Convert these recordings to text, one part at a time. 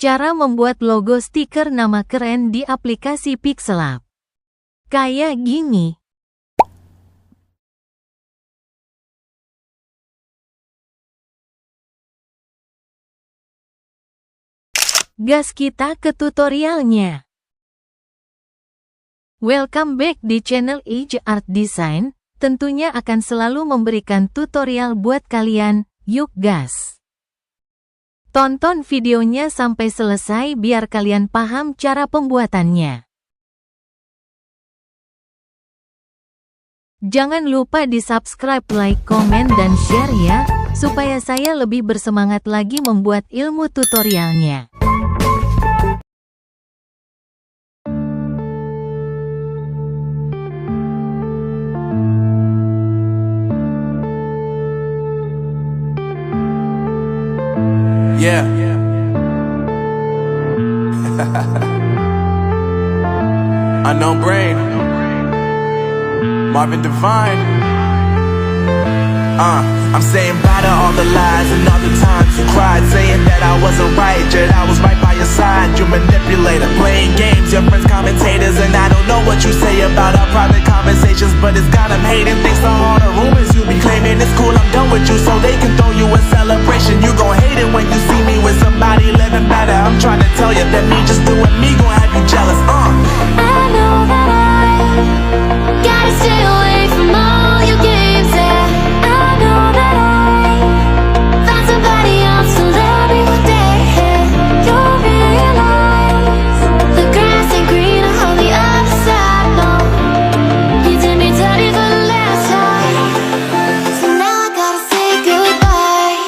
Cara membuat logo stiker nama keren di aplikasi Pixellab. Kayak gini. Gas kita ke tutorialnya. Welcome back di channel Art Design. Tentunya akan selalu memberikan tutorial buat kalian. Yuk gas! Tonton videonya sampai selesai biar kalian paham cara pembuatannya. Jangan lupa di subscribe, like, komen, dan share ya, supaya saya lebih bersemangat lagi membuat ilmu tutorialnya. Yeah. Unknown brain. Marvin Divine. I'm saying bye to all the lies and all the times you cried, saying that I wasn't right, yet I was right by your side. You manipulator, playing games, your friends commentators, and I don't know what you say about our private conversations, but it's got them hating. Thanks to all the rumors you be claiming, it's cool I'm done with you, so they can throw you a celebration. You gon' hate it when you see me with somebody living better. I'm trying to tell you that me just doing me gon' have you jealous. I know that I gotta stay away from all your games, yeah. I know that I found somebody else to love me one day, yeah. You'll realize the grass ain't greener on the other side, no. You did me dirty for the last time, so now I gotta say goodbye.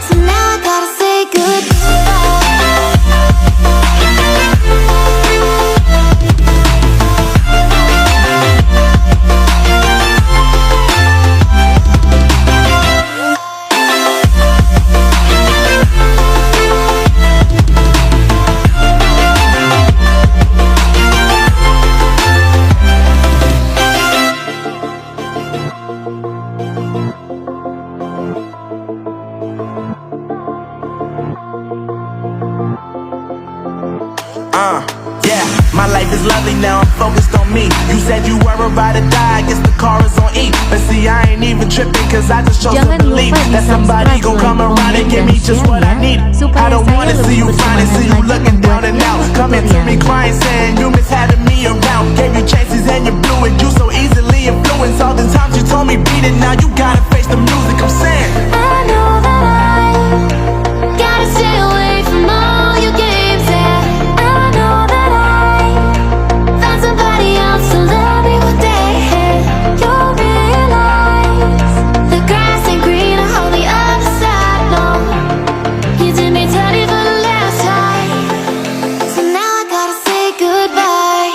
So now I gotta say goodbye. Yeah, my life is lovely now, I'm focused on me. You said you were a ride or die, I guess the car is on E. But see, I ain't even tripping, cause I just chose to Jangan believe lupa that somebody di-subscribe, gon' come like, around and komen, give dan me just share what I ya, need. supaya I don't saya wanna see you lebih crying, see you bersemangat looking lagi down and membuat out. ilmu Coming to me tutorial. crying, saying you miss having me around. Gave you chances and you blew it, you so easily influenced. All the times you told me beat it, now you gotta face the music. I'm saying I know that I gotta stay away from all your games, yeah. I know that I found somebody else to love me one day, yeah. You'll realize the grass ain't greener on the other side, no. You did me dirty for the last time, so now I gotta say goodbye.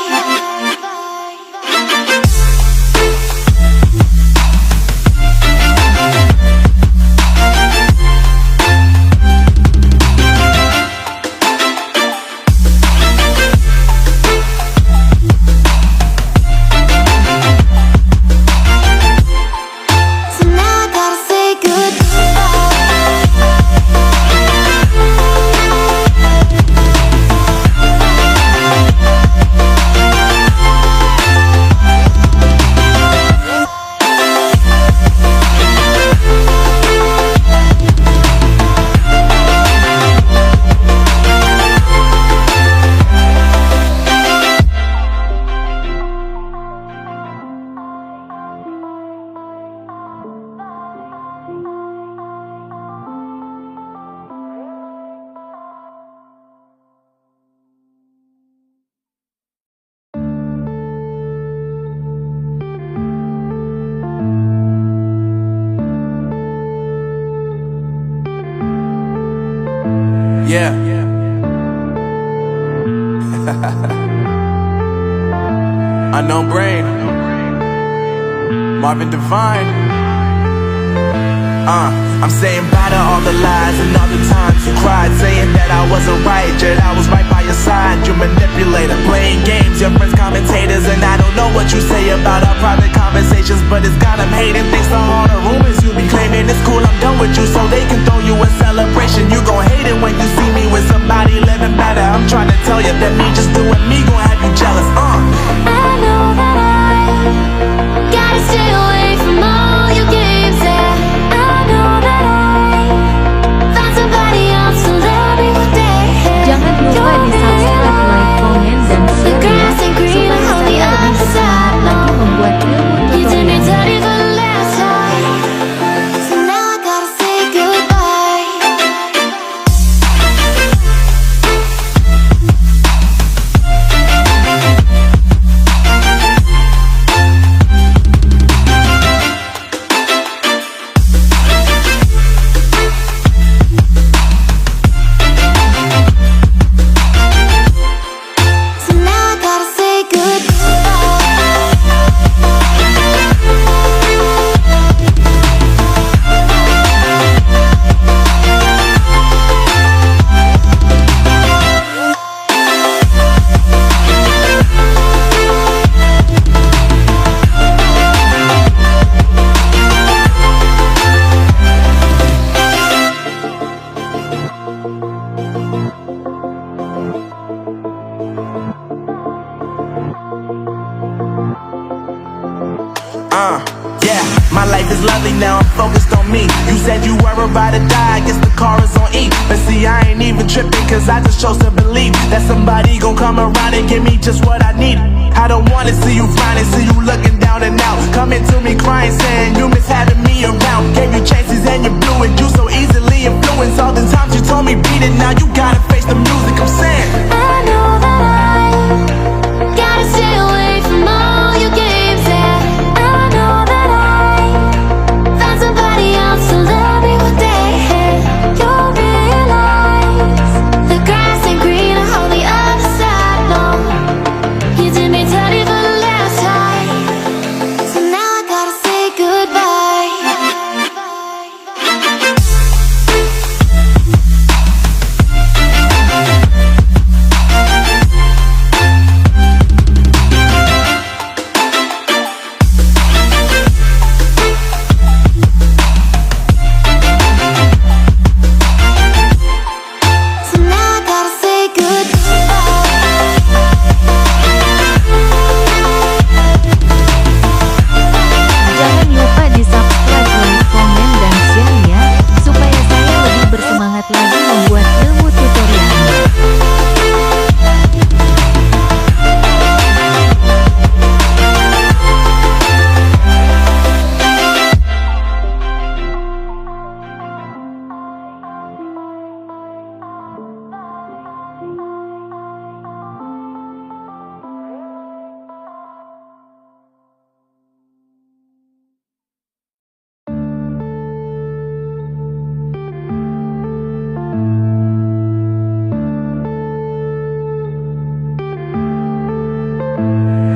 So now I gotta say goodbye. Yeah. Unknown brain. Marvin Divine. I'm saying bye to all the lies and all the times you cried, saying that I wasn't right, yet I was right by your side. You manipulator, playing games, your friends commentators, and I don't know what you say about our private conversations, but it's got them hating. Thanks to all the rumors you be claiming, it's cool, I'm done with you, so they can throw you a celebration. You gon' hate it when you see me with somebody living better. I'm trying to tell you that me just doing me gon' have you jealous. I know that I gotta stay away from all your games, yeah. I know that I found somebody else to love me one day. Jangan lupa di subscribe, like, komen, dan share ya, supaya saya lebih semangat lagi membuat ilmu You did me tutorial. dirty for the last time, so now I gotta say goodbye. So now I gotta say goodbye. Yeah, my life is lovely now, I'm focused on me. You said you were about to die, I guess the car is on E. But see, I ain't even tripping, cause I just chose to believe that somebody gon' come around and give me just what I need. I don't wanna see you frowning, see you looking down and out, coming to me crying, saying you miss having me around. Gave you chances and you blew it, you so easily influenced. All the times you told me beat it, now you gotta face the music. I'm saying I know that I gotta stay away from all your games, yeah. I know that I found somebody else to love me one day. You'll realize the grass ain't greener on the other side, no. You did me dirty for the last time, so now I gotta say goodbye. So now I gotta say Jangan lupa di subscribe, like, komen, dan share ya, supaya saya lebih bersemangat lagi membuat ilmu tutorialnya.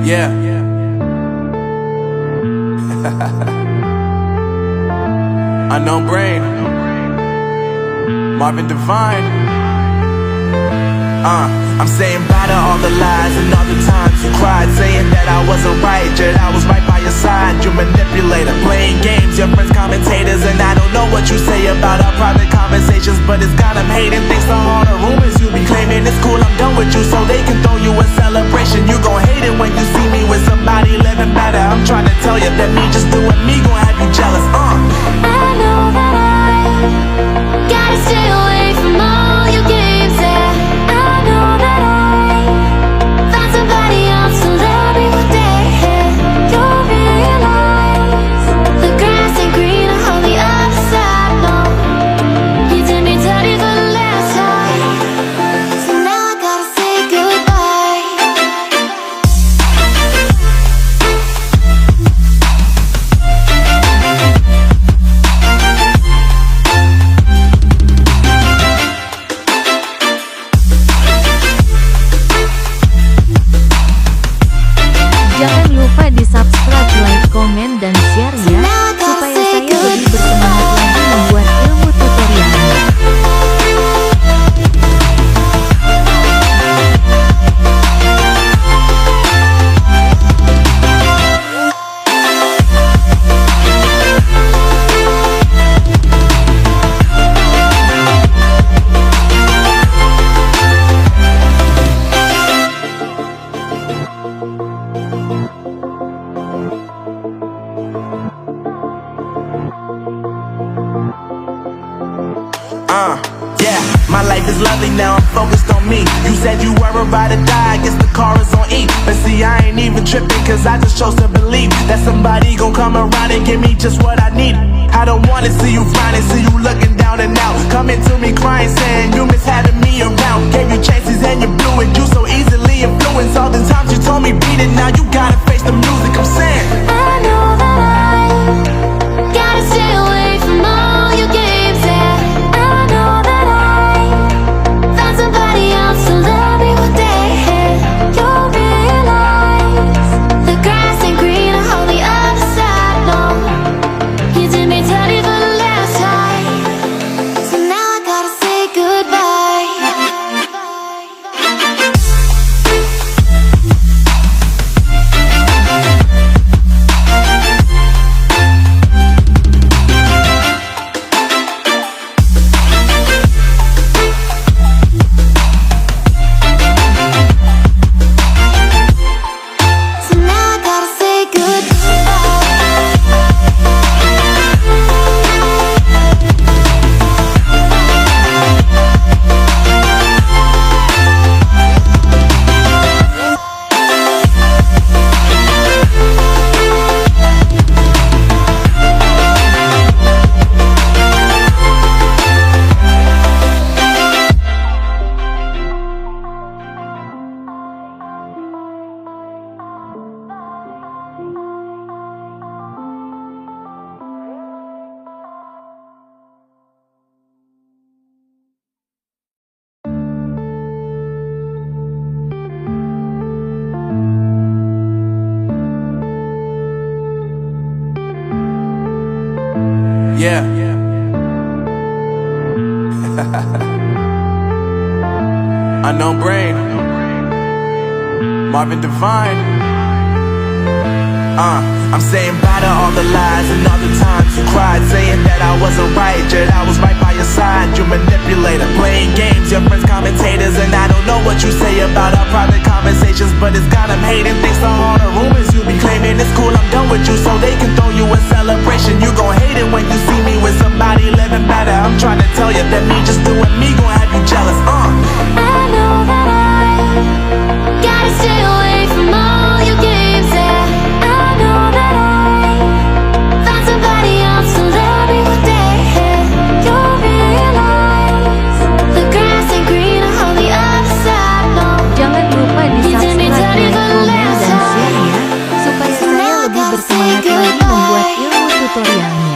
yeah. Unknown Brain, Marvin Divine. I'm saying bye to all the lies and all the times you cried, saying that I wasn't right, yet I was right by your side. You manipulator, playing games, your friends commentators, and I don't know what you say about our private conversations, but it's got them hating. Thanks to all the rumors you be claiming, it's cool, I'm done with you, so they can throw you a celebration. You gon' hate it when you see me with somebody living better. I'm trying to tell you that me just doing me gon' have you jealous. I know that I gotta stay away from all your games, yeah. I know that I found somebody else to love me one day. You'll realize the grass ain't greener on the other side, no. You did me dirty for the last time, so now I gotta say goodbye. Jangan lupa di subscribe, like, komen, dan share ya, supaya saya lebih bersemangat lagi membuat lovely, now I'm focused on me. You said you were about to die, I guess the car is on E. But see, I ain't even tripping, cause I just chose to believe that somebody gon' come around and give me just what I need. I don't wanna see you finding, see you looking down and out, coming to me crying, saying you miss having me around. Gave you chances and you blew it, you so easily influenced. All the times you told me beat it, now you gotta face the music. I'm saying I know that I gotta stay away from all your games. Yeah, I know that I found somebody else to love me one day. You'll realize the grass ain't greener on the other side. No, you did me dirty for the last time, so now I gotta say goodbye. So now I gotta say goodbye. yeah. Unknown Brain, Marvin Divine. I'm saying bye to all the lies and all the times you cried, saying that I wasn't right, yet I was right by your side. You manipulator, playing games, your friends commentators, and I don't know what you say about our private conversations, but it's got them hating. Thanks to all the rumors you be claiming. It's cool, I'm done with you, so they can throw you a celebration. You gon' hate it when you see me with somebody living better. I'm trying to tell you that me just doing me gon' have you jealous. I know that I gotta stay away from all your games. Yeah, I know that I found somebody else to love me one day. You'll realize the grass ain't greener on the other side. No, Jangan lupa you did me dirty di-subscribe, for the komen, last dan share time. ya, supaya So saya now I lebih gotta say bersemangat lagi goodbye. membuat ilmu tutorialnya.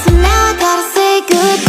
So now I gotta say goodbye.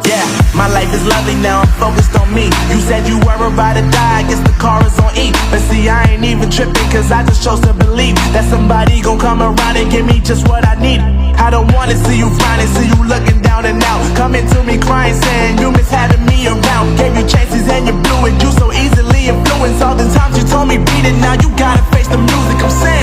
Yeah, my life is lovely, now I'm focused on me. You said you were about to die, I guess the car is on E. But see, I ain't even tripping, cause I just chose to believe that somebody gon' come around and give me just what I need. I don't wanna see you finding, see you looking down and out, coming to me crying, saying you miss having me around. Gave you chances and you blew it, you so easily influenced. All the times you told me beat it, now you gotta face the music. I'm saying